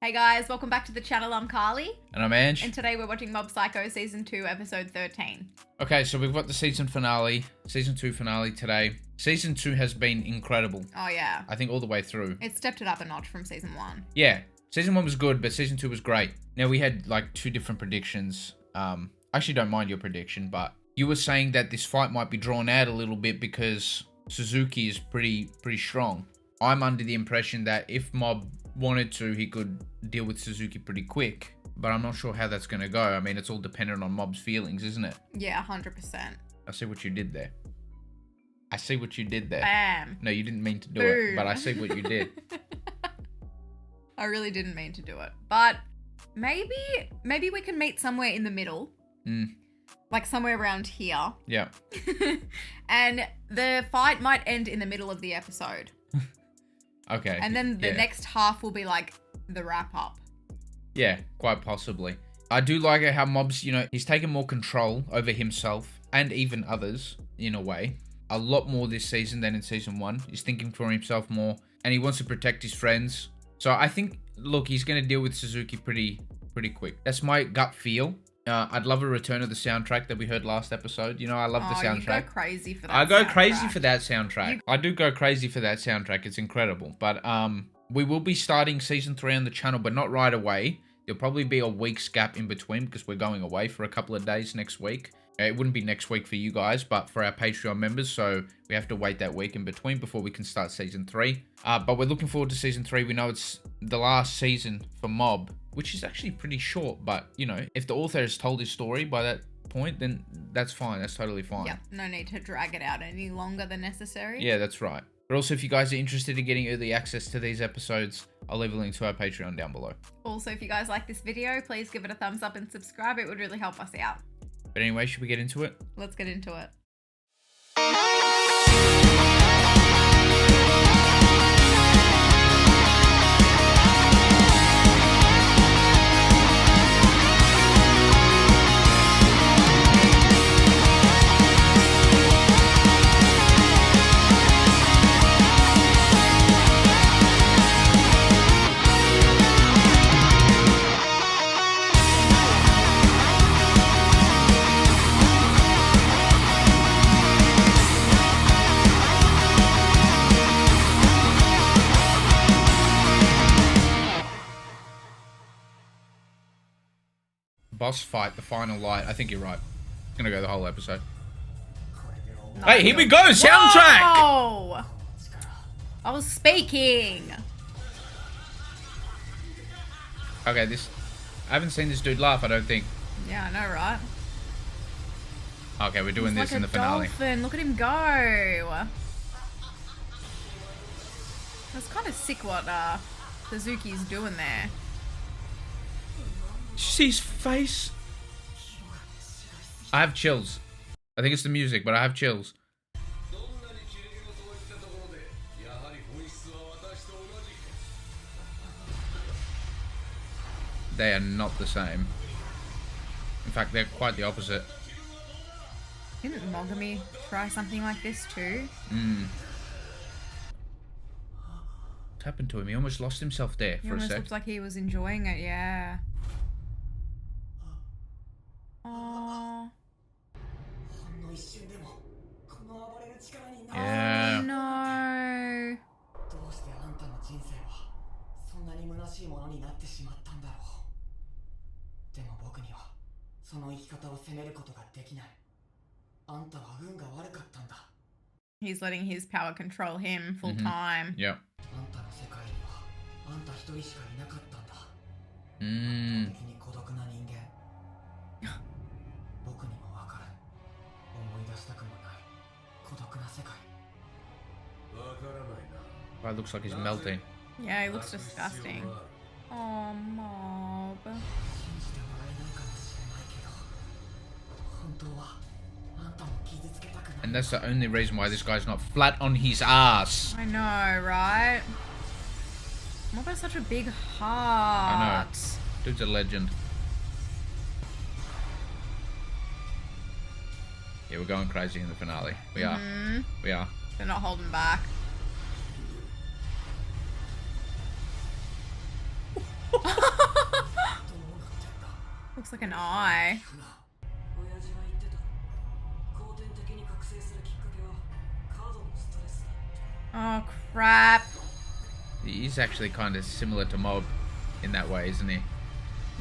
Hey guys, welcome back to the channel. I'm Carly. And I'm Ange. And today we're watching Mob Psycho Season 2, Episode 13. Okay, so we've got the season 2 finale today. Season 2 has been incredible. Oh yeah. I think all the way through. It stepped it up a notch from Season 1. Yeah, Season 1 was good, but Season 2 was great. Now we had like two different predictions. I actually don't mind your prediction, but you were saying that this fight might be drawn out a little bit because Suzuki is pretty strong. I'm under the impression that if Mob wanted to, he could deal with Suzuki pretty quick, but I'm not sure how that's going to go. I mean, it's all dependent on Mob's feelings, isn't it? Yeah, 100%. I see what you did there. Bam. No, you didn't mean to do Boom. it, but I see what you did. I really didn't mean to do it, but maybe we can meet somewhere in the middle. Like somewhere around here. Yeah. And the fight might end in the middle of the episode. Okay. And then the next half will be like the wrap up. Yeah, quite possibly. I do like it how Mob's, he's taken more control over himself and even others, in a way. A lot more this season than in Season 1. He's thinking for himself more, and he wants to protect his friends. So I think, look, he's going to deal with Suzuki pretty quick. That's my gut feel. I'd love a return of the soundtrack that we heard last episode. I love the soundtrack. You go crazy for that. I go crazy for that soundtrack. I do go crazy for that soundtrack. It's incredible. But we will be starting Season 3 on the channel, but not right away. There'll probably be a week's gap in between because we're going away for a couple of days next week. It wouldn't be next week for you guys, but for our Patreon members, so we have to wait that week in between before we can start Season 3. But we're looking forward to Season 3. We know it's the last season for Mob, which is actually pretty short, but, if the author has told his story by that point, then that's fine. That's totally fine. Yep, no need to drag it out any longer than necessary. Yeah, that's right. But also, if you guys are interested in getting early access to these episodes, I'll leave a link to our Patreon down below. Also, if you guys like this video, please give it a thumbs up and subscribe. It would really help us out. But anyway, should we get into it? Let's get into it. Boss fight, the final light. I think you're right. It's gonna go the whole episode. No, hey, here we go! Soundtrack! Whoa! I was speaking! Okay, I haven't seen this dude laugh, I don't think. Yeah, I know, right? Okay, we're doing this like in the finale. Dolphin. Look at him go! It's kind of sick what Suzuki's doing there. Did you see his face? I have chills. I think it's the music, but I have chills. They are not the same. In fact, they're quite the opposite. Didn't Mogami try something like this too? What happened to him? He almost lost himself there He for a almost sec. looked like he was enjoying it, yeah. Oh. Yeah. Oh no. He's letting his power control him full time. Yep. Oh, it looks like he's melting. Yeah, he looks disgusting. Oh, Mob. And that's the only reason why this guy's not flat on his ass. I know, right? Mob has such a big heart. I know. Dude's a legend. Yeah, we're going crazy in the finale. We are. We are. They're not holding back. Looks like an eye. Oh, crap. He's actually kind of similar to Mob in that way, isn't he?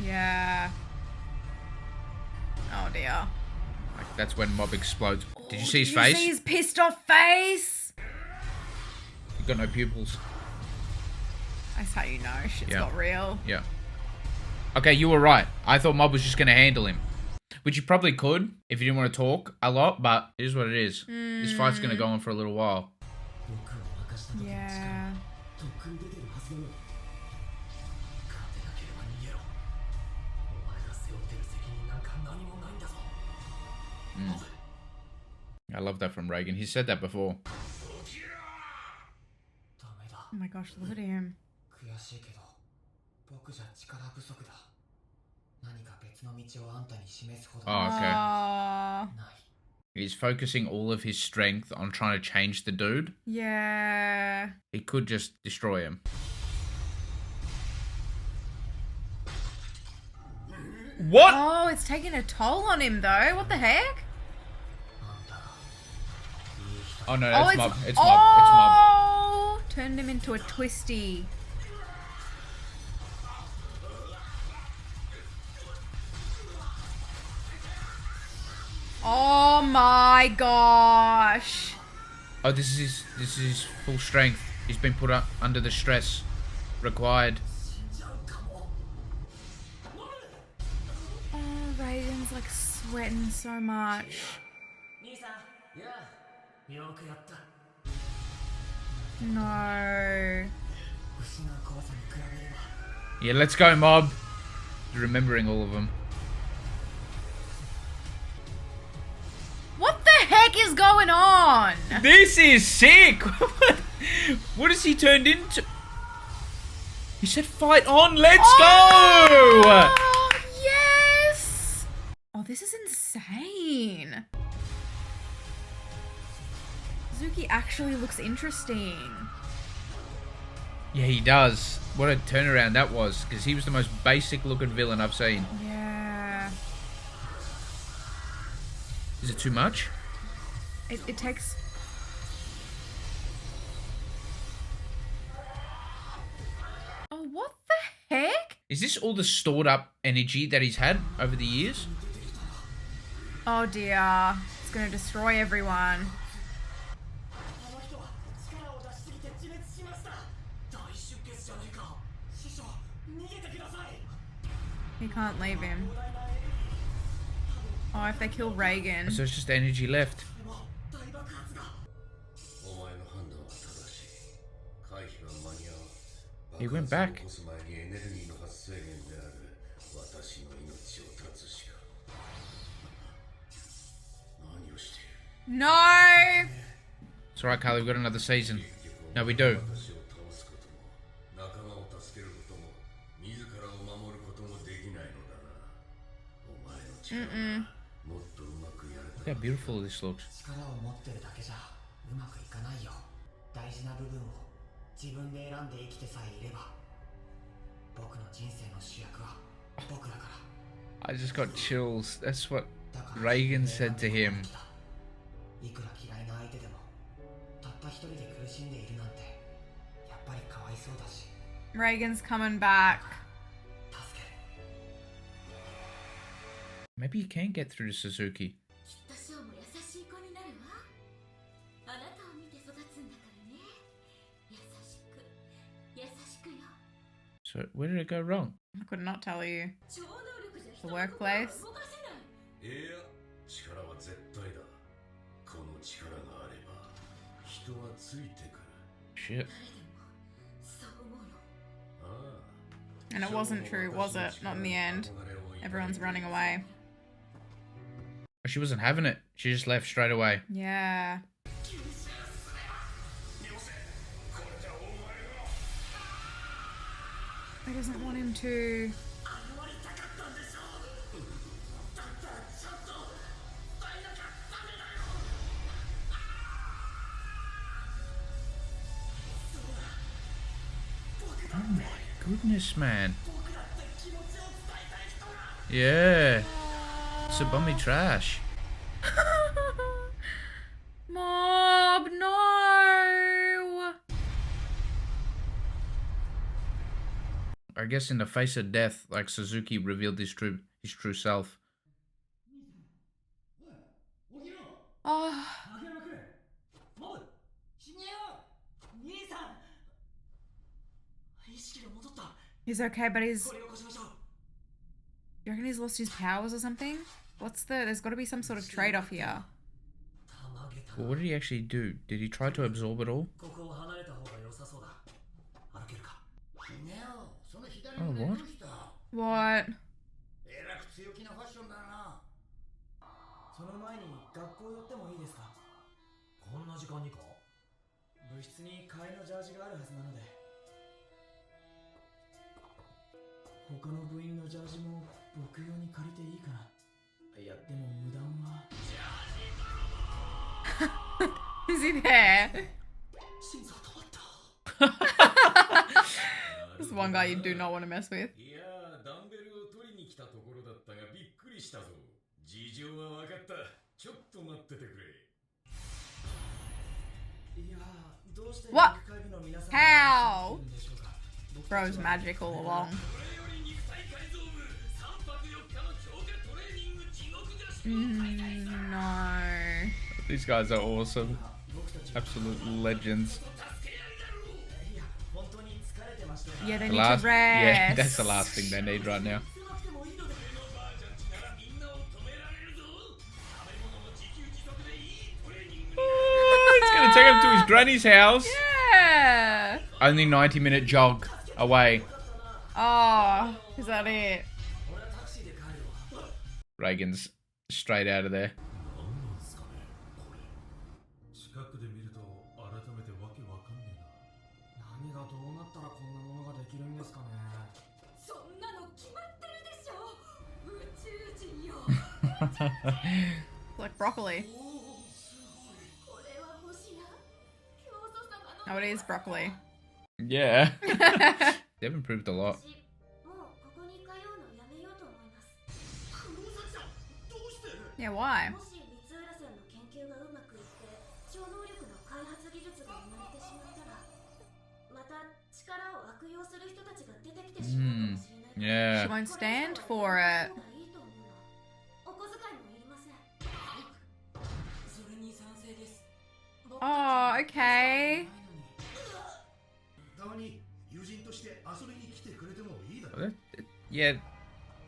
Yeah. Oh, dear. Like, that's when Mob explodes. Did you see his Did face? you see his pissed off face? He got no pupils. That's how you know shit's got real. Yeah. Okay, you were right. I thought Mob was just going to handle him. Which you probably could if you didn't want to talk a lot, but it is what it is. This fight's going to go on for a little while. Yeah. I love that from Reigen. He said that before. Oh my gosh, look at him. Oh, okay. He's focusing all of his strength on trying to change the dude. Yeah. He could just destroy him. What? Oh, it's taking a toll on him though. What the heck? Oh no, that's Mob. It's Mob. It's Mob. Oh, turned him into a twisty. Oh my gosh. Oh, this is his full strength. He's been put up under the stress required. Oh, Reigen's like sweating so much. No. Yeah, let's go, Mob. Remembering all of them. What the heck is going on? This is sick. What has he turned into? He said fight on, let's go! Yes! Oh, this is insane. Suzuki actually looks interesting. Yeah, he does. What a turnaround that was, because he was the most basic looking villain I've seen. Yeah. Is it too much? It takes... Oh, what the heck? Is this all the stored up energy that he's had over the years? Oh dear. It's gonna destroy everyone. He can't leave him. Oh, if they kill Reigen. So it's just energy left. He went back. No! It's alright, Carly, we've got another season. No, we do. Mm-mm. Look how beautiful this looks. I just got chills. That's what Reigen said to him. Reigen's coming back. Maybe you can get through to Suzuki. So where did it go wrong? I could not tell you. The workplace. Shit. And it wasn't true, was it? Not in the end. Everyone's running away. She wasn't having it. She just left straight away. Yeah. He doesn't want him to. Oh my goodness, man. Yeah. Sabumi trash. Mob, no! I guess in the face of death, like Suzuki revealed his true self. Oh. He's okay, but he's... You reckon he's lost his powers or something? There's got to be some sort of trade-off here. Well, what did he actually do? Did he try to absorb it all? Oh, what? What? Is he there? This is one guy you do not want to mess with. What? How? Bro's magic all along. No. These guys are awesome. Absolute legends. Yeah, they need to rest. Yeah, that's the last thing they need right now. Oh, it's gonna take him to his granny's house. Yeah. Only 90-minute jog away. Oh, is that it? Reigen's straight out of there. Like broccoli. Oh, it is broccoli. Yeah. They've improved a lot. Yeah, why? Yeah. She won't stand for it. Oh, okay. Yeah,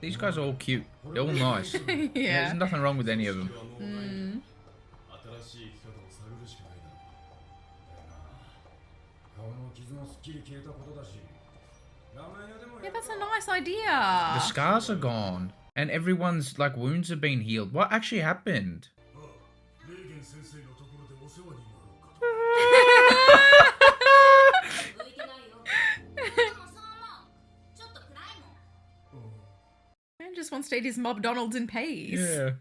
these guys are all cute. They're all nice. Yeah. There's nothing wrong with any of them. Yeah, that's a nice idea. The scars are gone. And everyone's, like, wounds have been healed. What actually happened? Man just wants to eat his Mob Donalds in peace. Yeah.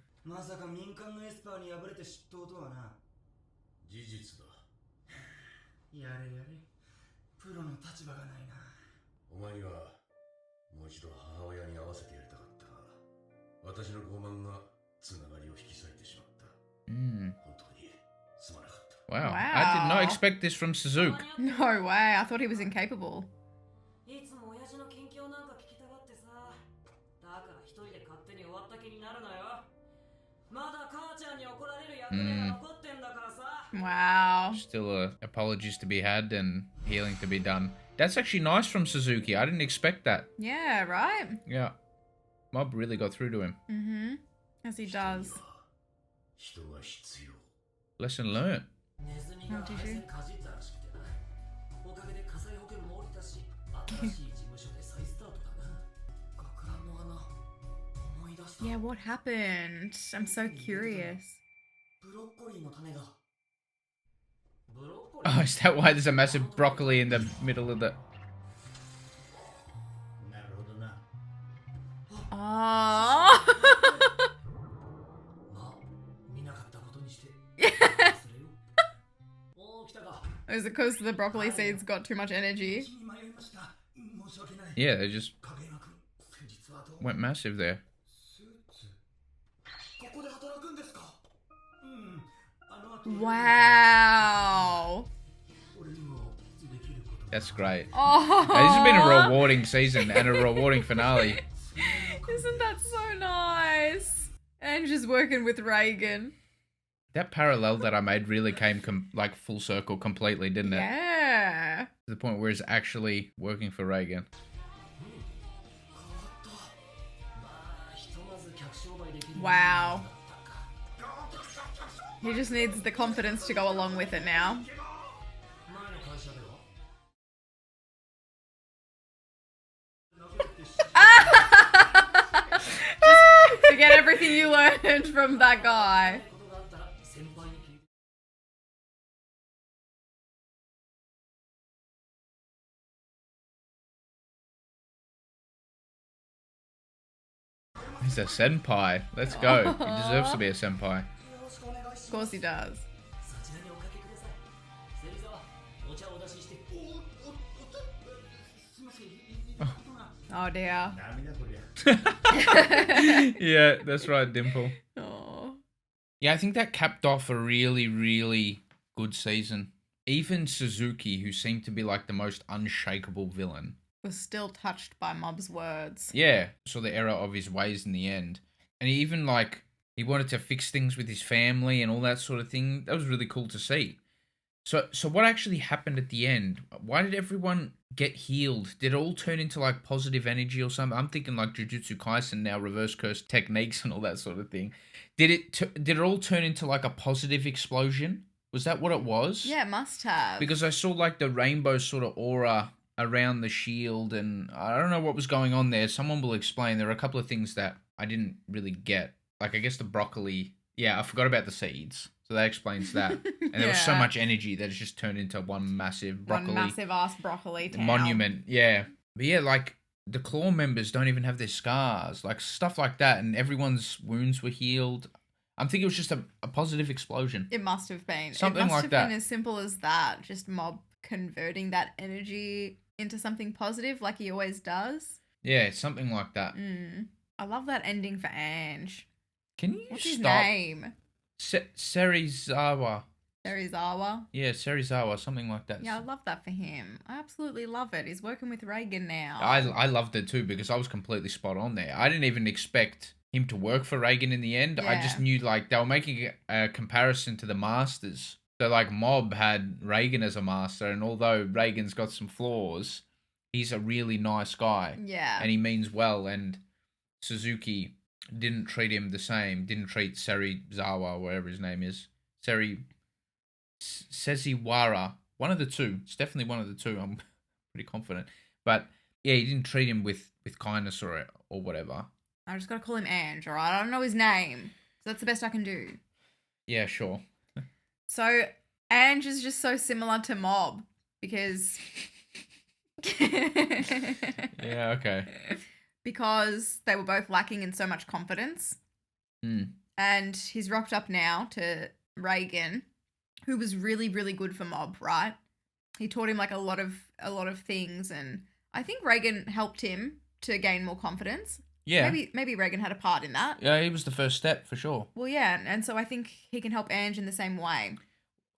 Wow. I did not expect this from Suzuki. No way. I thought he was incapable. Wow. Still apologies to be had and healing to be done. That's actually nice from Suzuki. I didn't expect that. Yeah, right? Yeah. Mob really got through to him. Mm-hmm. As he does. Lesson learned. Oh, did you? Yeah, what happened? I'm so curious. Oh, is that why there's a massive broccoli in the middle of the... Oh. Is it because the broccoli seeds got too much energy? Yeah, they just went massive there. Wow. That's great. Oh. Now, this has been a rewarding season and a rewarding finale. Isn't that so nice? And just working with Reigen. That parallel that I made really came like full circle completely, didn't it? Yeah. To the point where it's actually working for Reigen. Wow. He just needs the confidence to go along with it now. Just forget everything you learned from that guy. He's a senpai. Let's go. He deserves to be a senpai. Of course he does. Oh dear. Yeah, that's right, Dimple. Oh. Yeah, I think that capped off a really, really good season. Even Suzuki, who seemed to be like the most unshakable villain, Was still touched by Mob's words. yeah, saw the error of his ways in the end. And he even like, he wanted to fix things with his family and all that sort of thing. That was really cool to see. So what actually happened at the end? Why did everyone get healed? Did it all turn into like positive energy or something? I'm thinking like Jujutsu Kaisen now, reverse curse techniques and all that sort of thing. Did it all turn into like a positive explosion? Was that what it was? Yeah, it must have. Because I saw like the rainbow sort of aura around the shield, and I don't know what was going on there. Someone will explain. There are a couple of things that I didn't really get. Like I guess the broccoli. Yeah, I forgot about the seeds. So that explains that. And there was so much energy that it's just turned into one massive broccoli. One massive ass broccoli town. Monument, yeah. But yeah, like the claw members don't even have their scars. Like stuff like that. And everyone's wounds were healed. I'm thinking it was just a positive explosion. It must have been. Something it must like have that. been as simple as that. Just Mob converting that energy into something positive like he always does. Yeah, something like that. I love that ending for Ange. Can you What's his stop? name? Serizawa. Serizawa? Yeah, Serizawa, something like that. Yeah, I love that for him. I absolutely love it. He's working with Reigen now. I loved it too because I was completely spot on there. I didn't even expect him to work for Reigen in the end. I just knew like they were making a comparison to the Masters. So like Mob had Reigen as a master, and although Reigen's got some flaws, he's a really nice guy. Yeah. And he means well, and Suzuki didn't treat him the same, didn't treat Serizawa, whatever his name is. Seziwara. One of the two. It's definitely one of the two. I'm pretty confident. But yeah, he didn't treat him with kindness or whatever. I just gotta call him Ange, alright? I don't know his name. So that's the best I can do. Yeah, sure. So Ange is just so similar to Mob because Yeah, okay. Because they were both lacking in so much confidence. And he's rocked up now to Reigen, who was really, really good for Mob, right? He taught him like a lot of things, and I think Reigen helped him to gain more confidence. Yeah. Maybe Reigen had a part in that. Yeah, he was the first step for sure. Well, yeah, and so I think he can help Ange in the same way.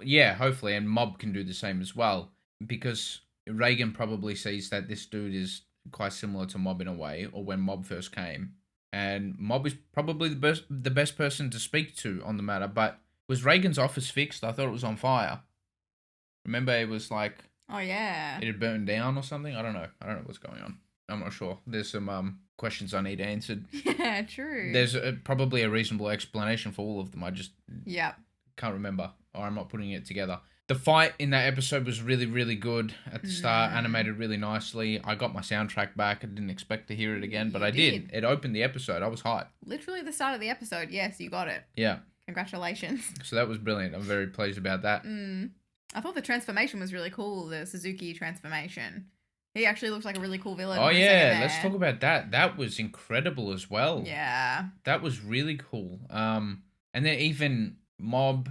Yeah, hopefully, and Mob can do the same as well, because Reigen probably sees that this dude is quite similar to Mob in a way, or when Mob first came, and Mob is probably the best person to speak to on the matter. But was Reigen's office fixed? I thought it was on fire. Remember, it was like, oh yeah, it had burned down or something. I don't know what's going on. I'm not sure. There's some questions I need answered. Yeah, true. There's probably a reasonable explanation for all of them. I just can't remember, or I'm not putting it together. The fight in that episode was really, really good at the start, animated really nicely. I got my soundtrack back. I didn't expect to hear it again, but I did. It opened the episode. I was hyped. Literally the start of the episode. Yes, you got it. Yeah. Congratulations. So that was brilliant. I'm very pleased about that. I thought the transformation was really cool, the Suzuki transformation. He actually looks like a really cool villain. Oh, yeah. Let's talk about that. That was incredible as well. Yeah. That was really cool. And then even Mob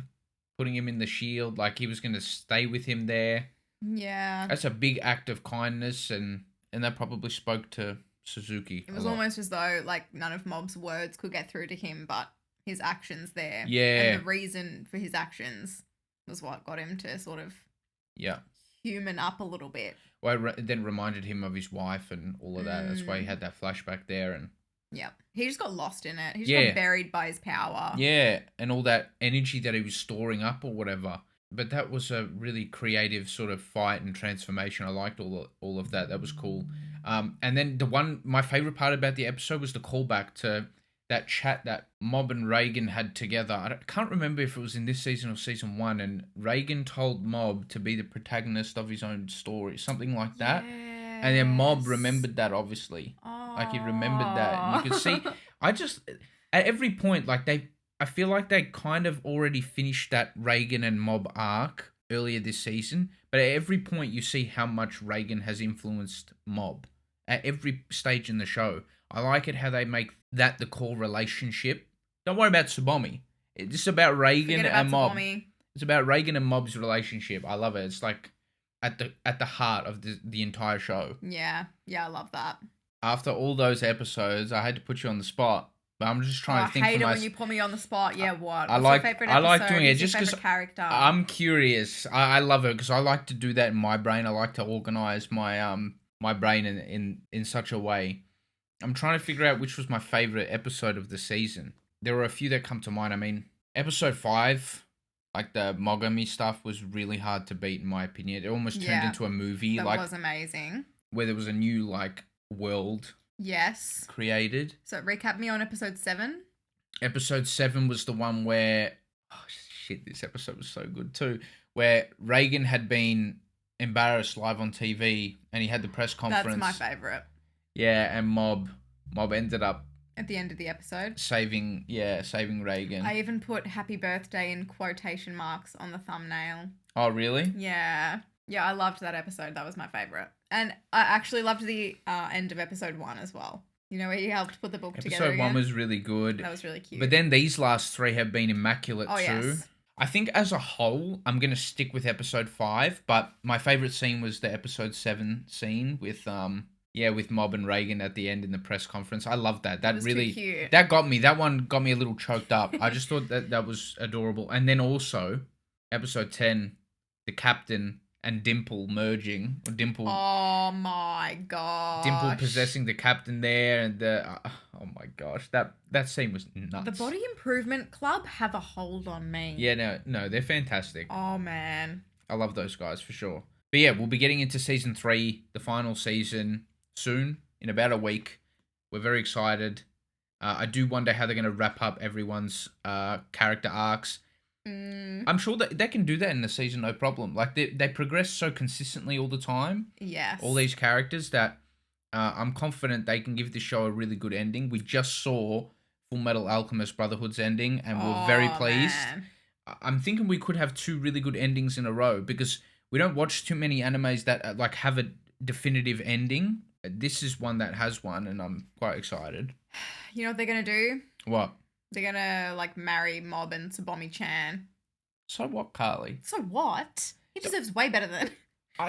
putting him in the shield, like he was going to stay with him there. Yeah. That's a big act of kindness, and that probably spoke to Suzuki. It was almost as though like none of Mob's words could get through to him, but his actions there. Yeah. And the reason for his actions was what got him to sort of human up a little bit. Well, it then reminded him of his wife and all of that. That's why he had that flashback there. And yeah, he just got lost in it. He just got buried by his power. Yeah, and all that energy that he was storing up or whatever. But that was a really creative sort of fight and transformation. I liked all of that. That was cool. And then my favorite part about the episode was the callback to that chat that Mob and Reigen had together. I can't remember if it was in this season or season 1. And Reigen told Mob to be the protagonist of his own story, something like that. Yes. And then Mob remembered that, obviously. Like, he remembered that. And you could see, at every point, like, I feel like they kind of already finished that Reigen and Mob arc earlier this season. But at every point, you see how much Reigen has influenced Mob. At every stage in the show. I like it how they make that the core relationship. Don't worry about Tsubomi. It's about Reigen and Mob. Tsubomi. It's about Reigen and Mob's relationship. I love it. It's like at the heart of the entire show. Yeah, I love that. After all those episodes, I had to put you on the spot, but I'm just trying to think. I hate it when you put me on the spot. Yeah, what? I like doing it just because character? I'm curious. I love it because I like to do that in my brain. I like to organize my my brain in such a way. I'm trying to figure out which was my favorite episode of the season. There were a few that come to mind. I mean, episode 5, like the Mogami stuff, was really hard to beat in my opinion. It almost turned into a movie. That was amazing. Where there was a new world. Yes. Created. So recap me on episode 7. Episode 7 was the one where this episode was so good too. Where Reigen had been embarrassed live on TV and he had the press conference. That's my favorite. Yeah, and Mob ended up at the end of the episode saving Reigen. I even put happy birthday in quotation marks on the thumbnail. Oh, really? Yeah, I loved that episode. That was my favorite. And I actually loved the end of episode 1 as well. You know, where he helped put the book together again. Episode 1 was really good. That was really cute. But then these last 3 have been immaculate too. Yes. I think as a whole, I'm going to stick with episode 5, but my favorite scene was the episode 7 scene with with Mob and Reigen at the end in the press conference. I loved that. That really, too cute. That got me. That one got me a little choked up. I just thought that was adorable. And then also, episode 10, the captain and Dimple merging. Or Dimple. Oh my gosh. Dimple possessing the captain there, and oh my gosh, that scene was nuts. The Body Improvement Club have a hold on me. Yeah, no, they're fantastic. Oh man, I love those guys for sure. But yeah, we'll be getting into season 3, the final season, soon, in about a week. We're very excited. I do wonder how they're going to wrap up everyone's character arcs. I'm sure that they can do that in the season, no problem. Like, they progress so consistently all the time. Yes. All these characters that I'm confident they can give the show a really good ending. We just saw Full Metal Alchemist Brotherhood's ending, and we're very pleased. Man. I'm thinking we could have 2 really good endings in a row, because we don't watch too many animes that have a definitive ending. This is one that has one, and I'm quite excited. You know what they're going to do? What? They're going to, marry Mob and Tsubomi-chan. So what, Carly? So what? He deserves way better than...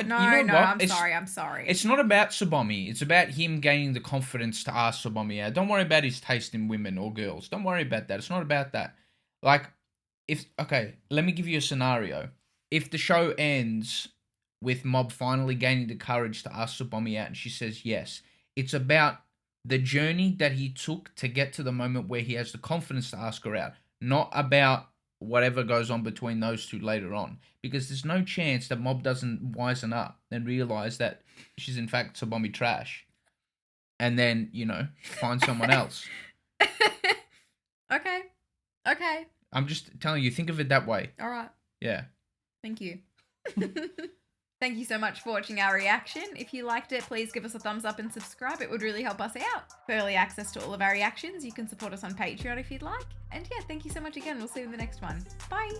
No, I'm sorry. It's not about Tsubomi. It's about him gaining the confidence to ask Tsubomi out. Don't worry about his taste in women or girls. Don't worry about that. It's not about that. Let me give you a scenario. If the show ends with Mob finally gaining the courage to ask Tsubomi out and she says yes, it's about the journey that he took to get to the moment where he has the confidence to ask her out, not about whatever goes on between those 2 later on. Because there's no chance that Mob doesn't wisen up and realize that she's in fact Tsubomi trash. And then, find someone else. Okay. I'm just telling you, think of it that way. All right. Yeah. Thank you. Thank you so much for watching our reaction. If you liked it, please give us a thumbs up and subscribe. It would really help us out. For early access to all of our reactions, you can support us on Patreon if you'd like. And yeah, thank you so much again. We'll see you in the next one. Bye.